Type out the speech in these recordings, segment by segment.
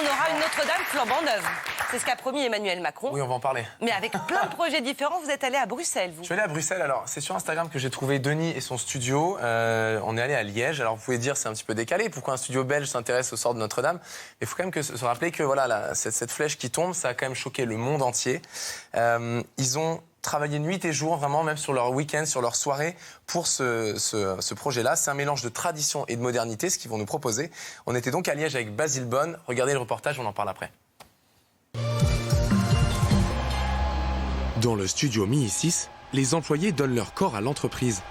on aura une Notre-Dame flambant neuve. C'est ce qu'a promis Emmanuel Macron. Oui, on va en parler. Mais avec plein de projets différents, vous êtes allé à Bruxelles, vous. Je suis allé à Bruxelles, alors c'est sur Instagram que j'ai trouvé Denis et son studio. On est allé à Liège, alors vous pouvez dire c'est un petit peu décalé, pourquoi un studio belge s'intéresse au sort de Notre-Dame. Mais il faut quand même se rappeler que voilà, cette flèche qui tombe, ça a quand même choqué le monde entier. Ils ont travaillé nuit et jour, vraiment, même sur leur week-end, sur leur soirée, pour ce projet-là. C'est un mélange de tradition et de modernité, ce qu'ils vont nous proposer. On était donc à Liège avec Basile Bonne. Regardez le reportage, on en parle après. Dans le studio Mi6, les employés donnent leur corps à l'entreprise.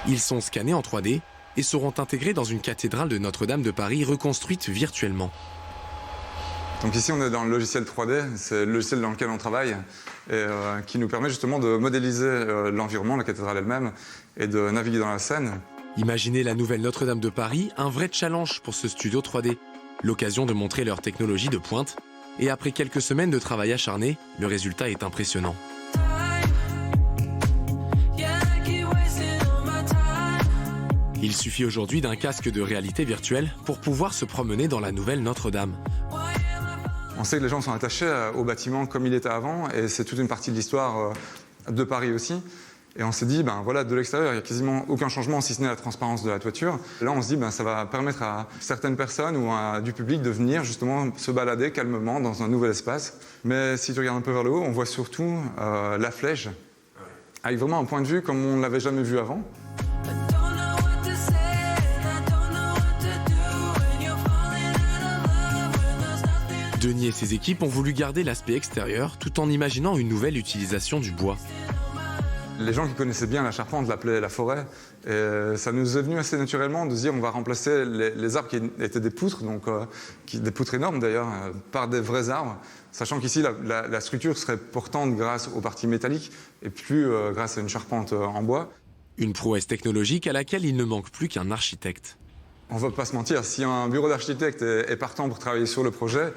Ils sont scannés en 3D et seront intégrés dans une cathédrale de Notre-Dame de Paris reconstruite virtuellement. Donc ici, on est dans le logiciel 3D, c'est le logiciel dans lequel on travaille, et qui nous permet justement de modéliser l'environnement, la cathédrale elle-même, et de naviguer dans la scène. Imaginez la nouvelle Notre-Dame de Paris, un vrai challenge pour ce studio 3D. L'occasion de montrer leur technologie de pointe. Et après quelques semaines de travail acharné, le résultat est impressionnant. Il suffit aujourd'hui d'un casque de réalité virtuelle pour pouvoir se promener dans la nouvelle Notre-Dame. On sait que les gens sont attachés au bâtiment comme il était avant, et c'est toute une partie de l'histoire de Paris aussi. Et on s'est dit, ben voilà, de l'extérieur, il n'y a quasiment aucun changement, si ce n'est la transparence de la toiture. Et là, on se dit, ben ça va permettre à certaines personnes ou à du public de venir justement se balader calmement dans un nouvel espace. Mais si tu regardes un peu vers le haut, on voit surtout la flèche, avec vraiment un point de vue comme on ne l'avait jamais vu avant. Denis et ses équipes ont voulu garder l'aspect extérieur tout en imaginant une nouvelle utilisation du bois. Les gens qui connaissaient bien la charpente l'appelaient la forêt. Et ça nous est venu assez naturellement de se dire on va remplacer les arbres qui étaient des poutres, donc des poutres énormes d'ailleurs, par des vrais arbres. Sachant qu'ici, la structure serait portante grâce aux parties métalliques et plus grâce à une charpente en bois. Une prouesse technologique à laquelle il ne manque plus qu'un architecte. On ne va pas se mentir, si un bureau d'architecte est partant pour travailler sur le projet,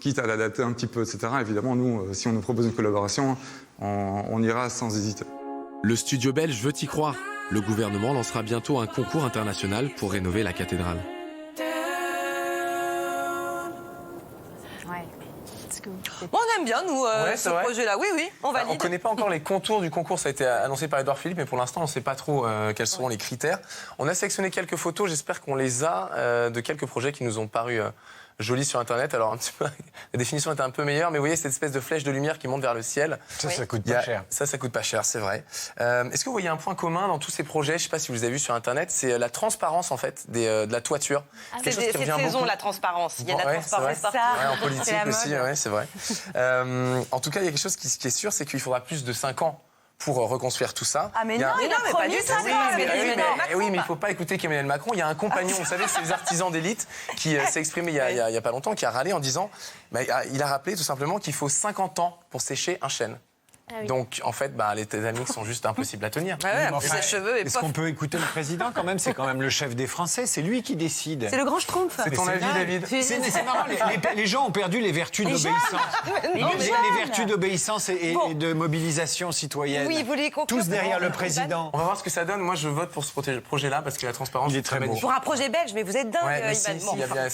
quitte à l'adapter un petit peu, etc., évidemment, nous, si on nous propose une collaboration, on ira sans hésiter. Le studio belge veut y croire. Le gouvernement lancera bientôt un concours international pour rénover la cathédrale. Bon, on aime bien, nous, ce projet-là. Oui, oui, on valide. On ne connaît pas encore les contours du concours, ça a été annoncé par Édouard Philippe, mais pour l'instant, on ne sait pas trop quels seront les critères. On a sélectionné quelques photos, j'espère qu'on les a, de quelques projets qui nous ont paru jolis sur Internet. Alors, un petit peu, la définition était un peu meilleure, mais vous voyez cette espèce de flèche de lumière qui monte vers le ciel. Ça coûte pas cher. Ça coûte pas cher, c'est vrai. Est-ce que vous voyez un point commun dans tous ces projets? Je ne sais pas si vous les avez vus sur Internet, c'est la transparence, en fait, de la toiture. C'est cette saison, la transparence. Il y a de la transparence partout. En politique aussi, c'est vrai. En tout cas, il y a quelque chose qui est sûr, c'est qu'il faudra plus de 5 ans pour reconstruire tout ça. Ah mais non, mais pas du tout. Oui, mais il ne faut pas écouter qu'Emmanuel Macron. Il y a un compagnon, vous savez, ces artisans d'élite qui s'est exprimé il y a pas longtemps, qui a râlé en disant, il a rappelé tout simplement qu'il faut 50 ans pour sécher un chêne. Ah oui. Donc, en fait, les dynamiques sont juste impossibles à tenir. Est-ce qu'on peut écouter le président quand même? C'est quand même le chef des Français, c'est lui qui décide. C'est le grand schtroumpf. C'est ton avis, David? C'est marrant, les gens ont perdu les vertus d'obéissance. Les vertus d'obéissance et de mobilisation citoyenne. Oui, vous voulez tous derrière le président. On va voir ce que ça donne. Moi, je vote pour ce projet-là parce que la transparence est très beau. Pour un projet belge, mais vous êtes dingue, Ivan.